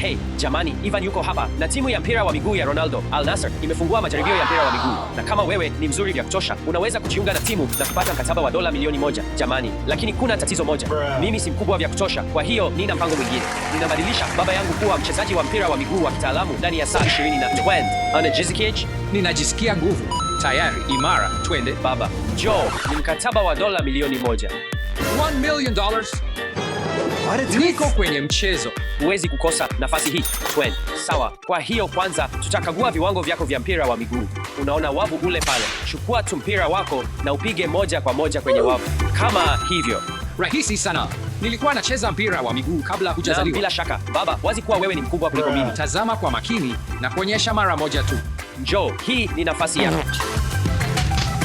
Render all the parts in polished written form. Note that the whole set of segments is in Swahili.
Hey, jamani, Ivan yuko hapa na timu ya mpira wa miguu ya Ronaldo, Al Nassr, imefungua majaribio ya mpira wa miguu. Na kama wewe ni mzuri vya kutosha, unaweza kujiunga na timu na kupata mkataba wa dola milioni 1. Jamani, lakini kuna tatizo moja. Mimi si mkubwa vya kutosha, kwa hiyo nina mpango mwingine. Ninabadilisha baba yangu kuwa mchezaji wa mpira wa miguu wa kitaalamu ndani ya saa 20. Unajisikiaje? Ninajisikia nguvu. Tayari, imara, twende. Baba, Joe, ni mkataba wa dola milioni 1. $1 million. Niko kwenye mchezo. Huwezi kukosa nafasi hii. Twende. Sawa. Kwa hiyo kwanza tutakagua viwango vyako vya mpira wa miguu. Unaona wavu ule pale? Chukua tu mpira wako na upige moja kwa moja kwenye wavu. Kama hivyo. Rahisi sana. Nilikuwa nacheza mpira wa miguu kabla hujazaliwa. Bila shaka. Baba, wazi kuwa wewe ni mkubwa kuliko mimi. Tazama kwa makini na kuonyesha mara moja tu. Joe, hii ni nafasi yako.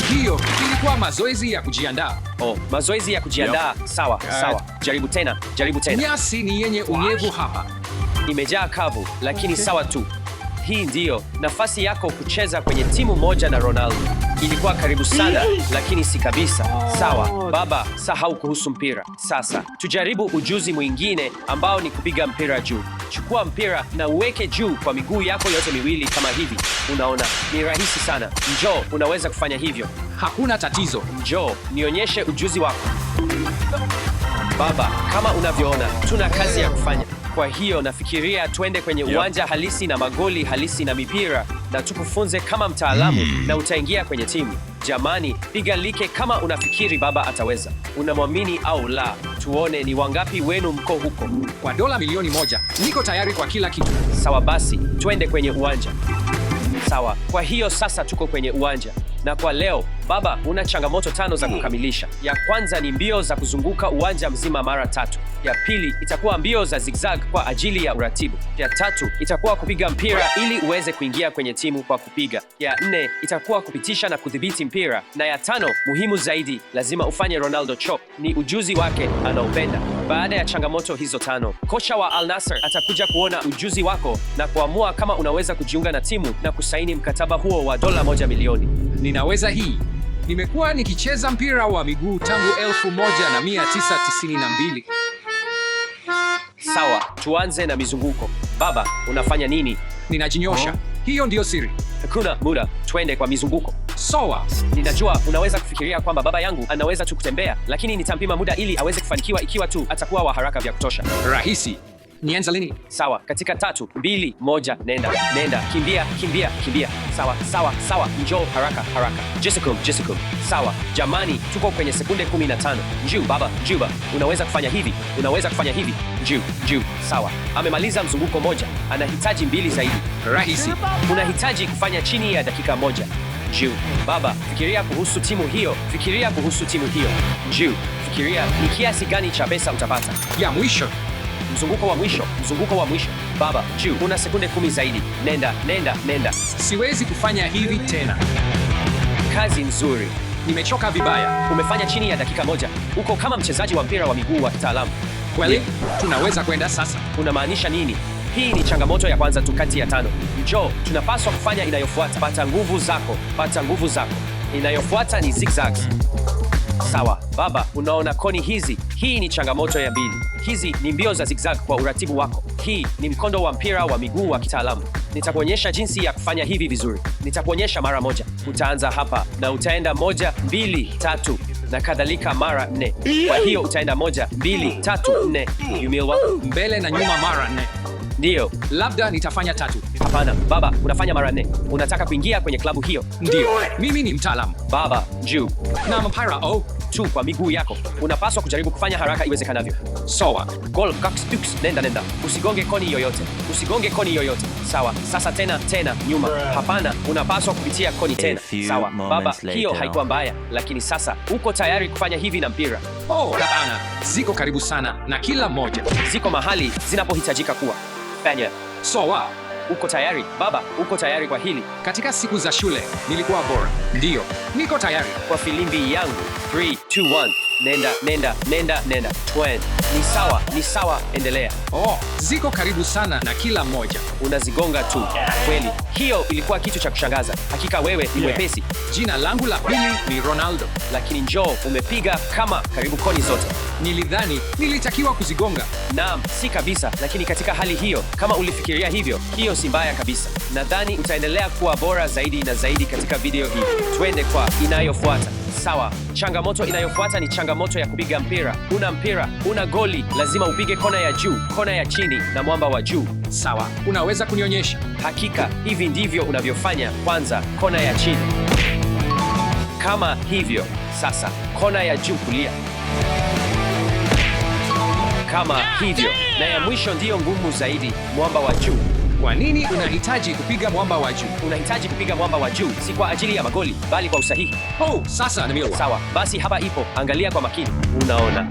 Hiyo ilikuwa mazoezi ya kujiandaa. Oh, mazoezi ya kujiandaa. Sawa, sawa. Jaribu tena, jaribu tena. Nyasi ni yenye unyevu hapa. Imejaa kavu, lakini sawa tu. Hii ndiyo nafasi yako kucheza kwenye timu moja na Ronaldo. Ilikuwa karibu sana, lakini si kabisa. Sawa, baba, sahau kuhusu mpira. Sasa, tujaribu ujuzi mwingine ambao ni kupiga mpira juu. Chukua mpira na uweke juu kwa miguu yako yote miwili kama hivi. Unaona, ni rahisi sana. Njoo, unaweza kufanya hivyo. Hakuna tatizo. Njoo, nionyeshe ujuzi wako. Baba, kama unavyoona, tuna kazi ya kufanya. Kwa hiyo nafikiria twende kwenye uwanja halisi na magoli halisi na mipira na tukufunze kama mtaalamu na utaingia kwenye timu. Jamani, piga like kama unafikiri baba ataweza. Unamwamini au la? Tuone ni wangapi wenu mko huko. Kwa dola milioni 1, niko tayari kwa kila kitu. Sawa basi, twende kwenye uwanja. Sawa, kwa hiyo sasa tuko kwenye uwanja. Na kwa leo, baba, una changamoto 5 za kukamilisha. Ya kwanza ni mbio za kuzunguka uwanja mzima mara 3. Ya pili itakuwa mbio za zigzag kwa ajili ya uratibu. Ya 3 itakuwa kupiga mpira ili uweze kuingia kwenye timu kwa kupiga. Ya 4 itakuwa kupitisha na kudhibiti mpira. Na ya 5, muhimu zaidi, lazima ufanye Ronaldo chop. Ni ujuzi wake anaupenda. Baada ya changamoto hizo 5, kocha wa Al Nassr atakuja kuona ujuzi wako na kuamua kama unaweza kujiunga na timu na kusaini mkataba huo wa dola 1 milioni. Ninaweza hii. Nimekuwa nikicheza mpira wa miguu tangu 1992. Sawa, tuanze na mizunguko. Baba, unafanya nini? Ninajinyosha. Hiyo ndio siri. Hakuna muda, twende kwa mizunguko. Sawa. Ninajua unaweza kufikiria kwamba baba yangu anaweza tu kutembea, lakini nitampima muda ili aweze kufanikiwa ikiwa tu atakuwa wa haraka vya kutosha. Rahisi. Nianza lini? Sawa, katika 3, 2, 1, nenda. Kimbia. Sawa. Njoo haraka. Jessica. Sawa. Jamani, tuko kwenye sekunde 15. Baba. Unaweza kufanya hivi. Juu. Sawa. Amemaliza mzunguko 1. Anahitaji 2 zaidi. Rahisi. Unahitaji kufanya chini ya dakika 1. Juu. Baba, fikiria kuhusu timu hiyo. Juu. Fikiria ni kiasi gani cha pesa utapata. Ya mwisho. Mzunguko wa mwisho. Baba, juu. Una sekunde 10 zaidi. Nenda. Siwezi kufanya hivi tena. Kazi nzuri. Nimechoka vibaya. Umefanya chini ya dakika 1. Uko kama mchezaji wa mpira wa miguu wa kitaalamu. Kweli? Tunaweza kwenda sasa. Unamaanisha nini? Hii ni changamoto ya kwanza tu kati ya 5. Njoo, tunapaswa kufanya inayofuata. Pata nguvu zako. Inayofuata ni zigzags. Sawa, baba, unaona koni hizi? Hii ni changamoto ya 2. Hizi ni mbio za zigzag kwa uratibu wako. Hii ni mkondo wa mpira wa miguu wa kitaalamu. Nitakuonyesha jinsi ya kufanya hivi vizuri. Nitakuonyesha mara 1. Utaanza hapa na utaenda 1, 2, 3 na kadhalika mara 4. Kwa hiyo utaenda 1, 2, 3, 4. Yumiwa mbele na nyuma mara 4. Ndio. Labda nitafanya 3. Hapana, baba, unafanya mara 4. Unataka kuingia kwenye klabu hiyo? Ndio. Mimi ni mtaalamu. Baba, juu. Na mpira tu kwa miguu yako. Unapaswa kujaribu kufanya haraka iwezekanavyo. Sawa. Goal, nenda. Usigonge koni yoyote. Sawa. Sasa tena nyuma. Hapana, unapaswa kupitia koni tena. Sawa. Baba, hiyo haikuwa mbaya, lakini sasa uko tayari kufanya hivi na mpira. Hapana. Ziko karibu sana na kila moja. Ziko mahali zinapohitajika kuwa. Fanya. Sawa. Uko tayari? Baba, uko tayari kwa hili? Katika siku za shule, nilikuwa bora. Ndio. Niko tayari. Kwa filimbi yangu. 3, 2, 1. Nenda. Ni sawa. Endelea. Ziko karibu sana na kila moja. Unazigonga tu. Kweli. Hiyo ilikuwa kitu cha kushangaza. Hakika wewe ni mwepesi. Jina langu la pili ni Ronaldo. Lakini njoo, umepiga kama karibu koni zote. Nilidhani nilitakiwa kuzigonga. Naam, si kabisa, lakini katika hali hiyo, kama ulifikiria hivyo, hiyo si mbaya kabisa. Nadhani utaendelea kuwa bora zaidi na zaidi katika video hii. Twende kwa inayofuata. Sawa, changamoto inayofuata ni changamoto ya kupiga mpira. Una mpira, una goli, lazima upige kona ya juu, kona ya chini na mwamba wa juu. Sawa, unaweza kunionyesha? Hakika, hivi ndivyo unavyofanya. Kwanza, kona ya chini. Kama hivyo. Sasa, kona ya juu kulia. Kama hivyo. Na ya mwisho ndiyo ngumu zaidi, mwamba wa juu. Kwa nini unahitaji kupiga mwamba wa juu? Unahitaji kupiga mwamba wa juu si kwa ajili ya magoli, bali kwa usahihi. Oh, sasa nimeelewa. Sawa, basi hapa ipo. Angalia kwa makini. Unaona?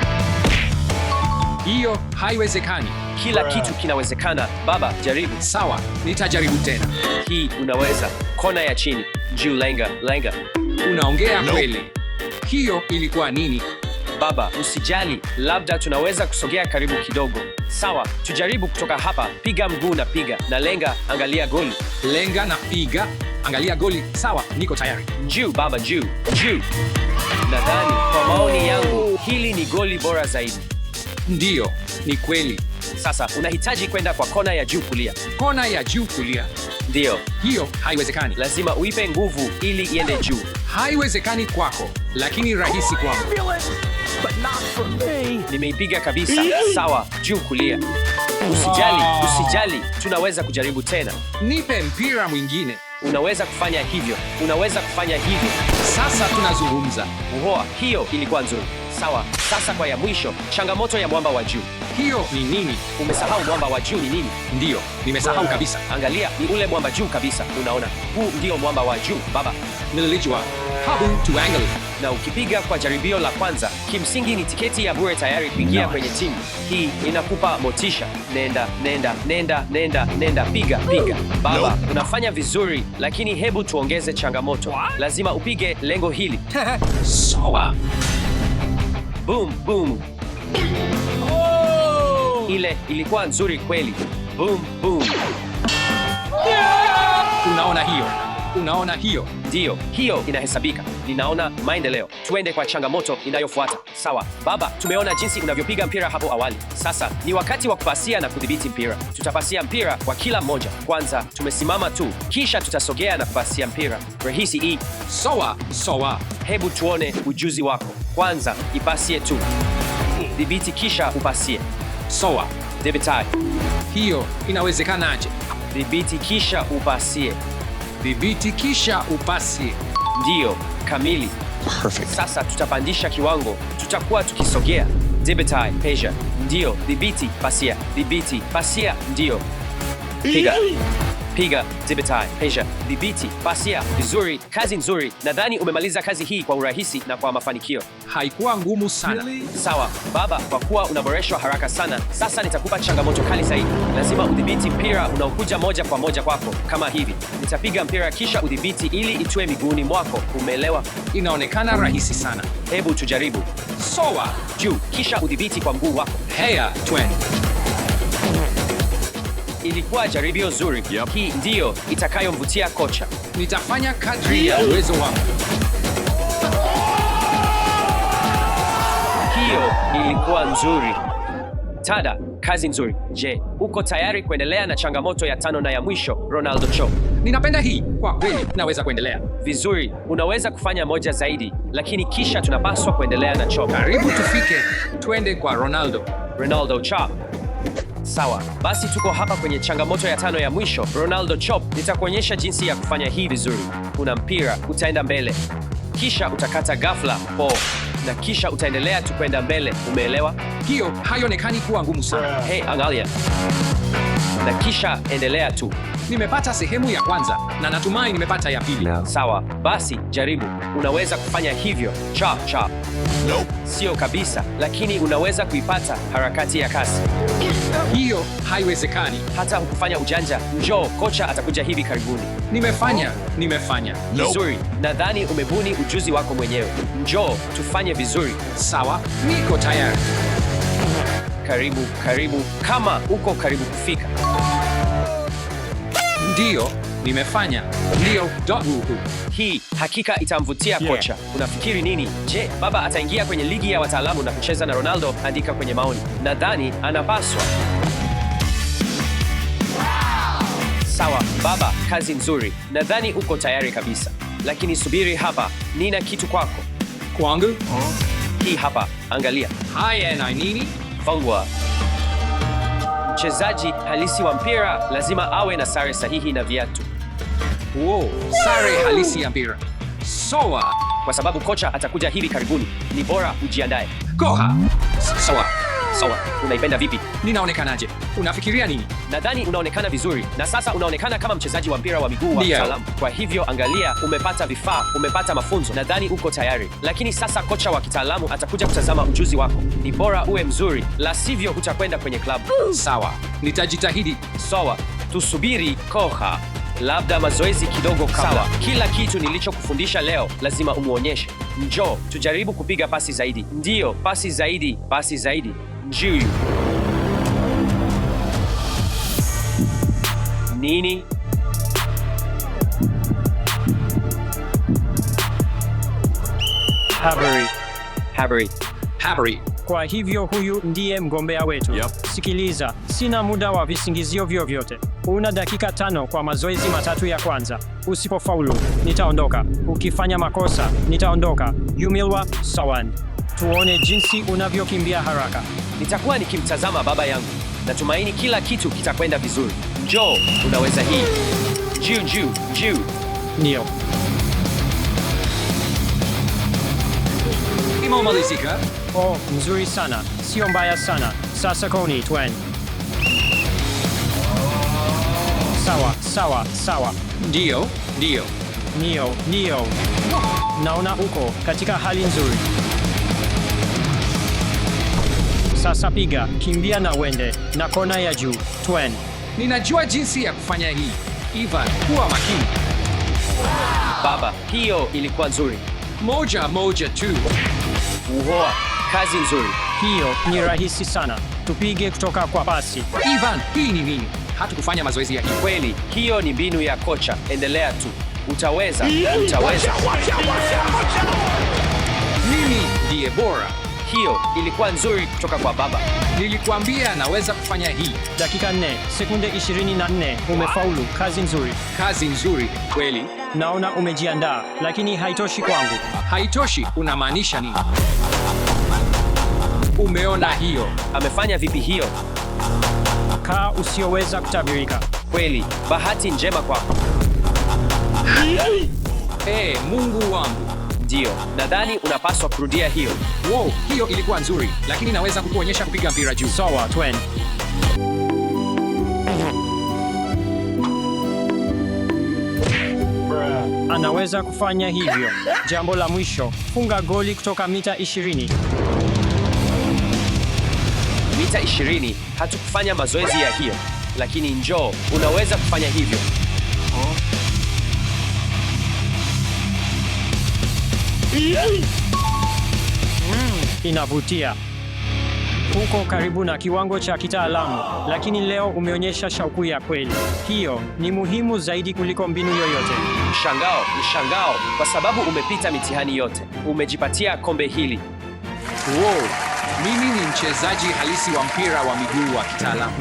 Hiyo haiwezekani. Kila kitu kinawezekana. Baba, jaribu. Sawa, nitajaribu tena. Hii unaweza. Kona ya chini, juu, lenga, lenga. Unaongea kweli. Hiyo ilikuwa nini? Baba, usijali, labda tunaweza kusogea karibu kidogo. Sawa, tujaribu kutoka hapa. Piga mguu na piga na lenga, angalia goli. Lenga na piga, angalia goli. Sawa, niko tayari. Juu baba, juu, juu. Nadhani kwa maoni yangu hili ni goli bora zaidi. Ndiyo, ni kweli. Sasa unahitaji kwenda kwa kona ya juu kulia. Kona ya juu kulia. Ndiyo. Hiyo haiwezekani. Lazima uipe nguvu ili iende juu. Haiwezekani kwako, lakini rahisi kwangu. Nimeipiga kabisa. Sawa, juu kulia. Usijali, usijali, tunaweza kujaribu tena. Nipe mpira mwingine. Unaweza kufanya hivyo, unaweza kufanya hivyo. Sasa tunazungumza. Uhoa, hiyo ilikuwa nzuri. Sawa, sasa kwa ya mwisho, changamoto ya mwamba wa juu. Hiyo ni nini? Umesahau mwamba wa juu ni nini? Ndiyo, nimesahau kabisa. Angalia, ni ule mwamba juu kabisa. Unaona, huu ndio mwamba wa juu, baba. Nilijua. Habu tuangalie. Na ukipiga kwa jaribio la kwanza, kimsingi ni tiketi ya bure tayari kuingia kwenye timu. Hii inakupa motisha. Nenda, nenda, nenda, nenda, nenda, piga, piga. Baba, unafanya vizuri, lakini hebu tuongeze changamoto. Lazima upige lengo hili. Sawa. Boom, boom. Ile ilikuwa nzuri kweli. Boom, boom. Unaona hiyo? Unaona hiyo? Ndiyo, hiyo inahesabika. Ninaona maendeleo. Tuende kwa changamoto inayofuata. Sawa, baba, tumeona jinsi unavyopiga mpira hapo awali. Sasa ni wakati wa kupasia na kudhibiti mpira. Tutapasia mpira kwa kila mmoja. Kwanza tumesimama tu, kisha tutasogea na kupasia mpira. Rahisi hii. Sawa, sawa. Hebu tuone ujuzi wako. Kwanza ipasie tu, dhibiti kisha upasie. Sawa. Dhibitai. Hiyo inawezekanaje? Dhibiti kisha upasie. Dhibiti kisha upasie. Ndiyo, kamili. Perfect. Sasa tutapandisha kiwango, tutakuwa tukisogea. Dhibitai, peja. Ndiyo, dhibiti, pasia. Dhibiti, pasia. Ndiyo. Piga. Piga, dhibitai, peja. Dhibiti, pasia. Vizuri, kazi nzuri. Nadhani umemaliza kazi hii kwa urahisi na kwa mafanikio. Haikuwa ngumu sana. Sawa, baba, kwa kuwa unaboreshwa haraka sana, sasa nitakupa changamoto kali zaidi. Lazima udhibiti mpira unaokuja moja kwa moja kwako, kama hivi. Nitapiga mpira kisha udhibiti ili itue miguuni mwako. Umeelewa? Inaonekana rahisi sana. Hebu tujaribu. Sawa. Juu, kisha udhibiti kwa mguu wako. Heya, twende. Ilikuwa jaribio zuri. Hii ndiyo itakayomvutia kocha. Nitafanya kadri ya uwezo wangu. Hiyo ilikuwa nzuri. Tada, kazi nzuri. Je, uko tayari kuendelea na changamoto ya tano na ya mwisho, Ronaldo Chop? Ninapenda hii. Kwa kweli, naweza kuendelea. Vizuri, unaweza kufanya moja zaidi, lakini kisha tunapaswa kuendelea na Chop. Karibu tufike. Twende kwa Ronaldo. Ronaldo Chop. Sawa, basi tuko hapa kwenye changamoto ya tano ya mwisho, Ronaldo Chop. Nitakuonyesha jinsi ya kufanya hii vizuri. Una mpira, utaenda mbele, kisha utakata ghafla na kisha utaendelea tu kwenda mbele. Umeelewa? Hiyo haionekani kuwa ngumu sana. Hey, angalia, na kisha endelea tu. Nimepata sehemu ya kwanza na natumai nimepata ya pili. Sawa, basi jaribu. Unaweza kufanya hivyo. Chop, chop. Sio kabisa, lakini unaweza kuipata harakati ya kasi. Hiyo haiwezekani. Hata hukufanya ujanja. Njoo, kocha atakuja hivi karibuni. Nimefanya. Vizuri, nadhani umebuni ujuzi wako mwenyewe. Njoo, tufanye vizuri. Sawa, niko tayari. Karibu, karibu, kama uko karibu kufika. Ndiyo, nimefanya. Ndiyo. Hii hakika itamvutia kocha. Unafikiri nini? Je, baba ataingia kwenye ligi ya wataalamu na kucheza na Ronaldo? Andika kwenye maoni. Nadhani anapaswa. Sawa, baba, kazi nzuri. Nadhani uko tayari kabisa. Lakini subiri hapa, nina kitu kwako. Kwangu? Hii hapa, angalia. Haya na nini? Fungwa. Mchezaji halisi wa mpira lazima awe na sare sahihi na viatu. Wow, sare halisi ya mpira. Sawa. Kwa sababu kocha atakuja hivi karibuni, ni bora ujiandae. Koha. Sawa. Sawa, unaipenda vipi? Ninaonekanaje? Unafikiria nini? Nadhani unaonekana vizuri na sasa unaonekana kama mchezaji wa mpira wa miguu wa kitaalamu. Kwa hivyo angalia, umepata vifaa, umepata mafunzo. Nadhani uko tayari. Lakini sasa kocha wa kitaalamu atakuja kutazama ujuzi wako. Ni bora uwe mzuri, la sivyo hutakwenda kwenye klabu. Sawa, nitajitahidi. Sawa, tusubiri kocha. Labda mazoezi kidogo kabla. Sawa, kila kitu nilichokufundisha leo lazima umuonyeshe. Njoo, tujaribu kupiga pasi zaidi. Ndiyo, pasi zaidi, pasi zaidi. Njoo. Nini? Habari. Kwa hivyo huyu ndiye mgombea wetu. Sikiliza, sina muda wa visingizio vyovyote. Una dakika 5 kwa mazoezi matatu ya kwanza. Usipofaulu, nitaondoka. Ukifanya makosa, nitaondoka. Yumilwa Sawan. Tuone jinsi unavyokimbia haraka. Nitakuwa nikimtazama baba yangu. Natumaini kila kitu kitakwenda vizuri. Njoo, unaweza hii. Juu. Ndio. Imemalizika? Oh, nzuri sana. Sio mbaya sana. Sasa koni twen. Sawa. Ndio. Naona uko katika hali nzuri. Sasa piga, kimbia na wende na kona ya juu. Twen. Ninajua jinsi ya kufanya hii. Ivan, kuwa makini. Baba, hiyo ilikuwa nzuri. Moja tu. Uhoa, kazi nzuri. Hiyo ni rahisi sana. Tupige kutoka kwa pasi. Ivan, hii ni nini? Hatukufanya mazoezi ya hii. Kweli, hiyo ni mbinu ya kocha. Endelea tu. Utaweza. Mimi ndiye bora. Hiyo ilikuwa nzuri kutoka kwa baba. Nilikuambia naweza kufanya hii. Dakika 4, sekunde 24. Umefaulu. Kazi nzuri. Kweli. Naona umejiandaa, lakini haitoshi kwangu. Haitoshi? Unamaanisha nini? Umeona hiyo? Amefanya vipi hiyo? Kaa usioweza kutabirika. Kweli, bahati njema kwako. Mungu wangu. Ndio, nadhani unapaswa kurudia hiyo. Wow, hiyo ilikuwa nzuri, lakini naweza kukuonyesha kupiga mpira juu. Sawa, Twen. Anaweza kufanya hivyo. Jambo la mwisho, funga goli kutoka mita 20. Mita 20, hatukufanya mazoezi ya hiyo. Lakini njoo, unaweza kufanya hivyo. Inavutia. Uko karibu na kiwango cha kitaalamu, lakini leo umeonyesha shauku ya kweli. Hiyo ni muhimu zaidi kuliko mbinu yoyote. Mshangao, kwa sababu umepita mitihani yote. Umejipatia kombe hili. Wow, mimi ni mchezaji halisi wa mpira wa miguu wa kitaalamu.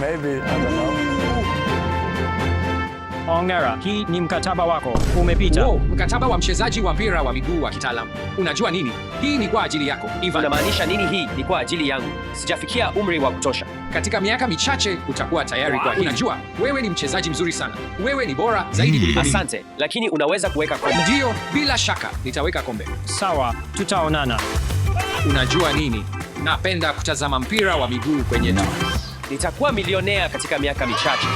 Hongera, hii ni mkataba wako. Umepita. Wow, mkataba wa mchezaji wa mpira wa miguu wa kitaalamu. Unajua nini? Hii ni kwa ajili yako, Ivan. Unamaanisha nini hii ni kwa ajili yangu? Sijafikia umri wa kutosha. Katika miaka michache utakuwa tayari kwa hii. Unajua, wewe ni mchezaji mzuri sana. Wewe ni bora zaidi kuliko mimi. Asante, lakini unaweza kuweka kombe. Ndio, bila shaka nitaweka kombe. Sawa, tutaonana. Unajua nini? Napenda kutazama mpira wa miguu kwenye TV. Nitakuwa milionea katika miaka michache.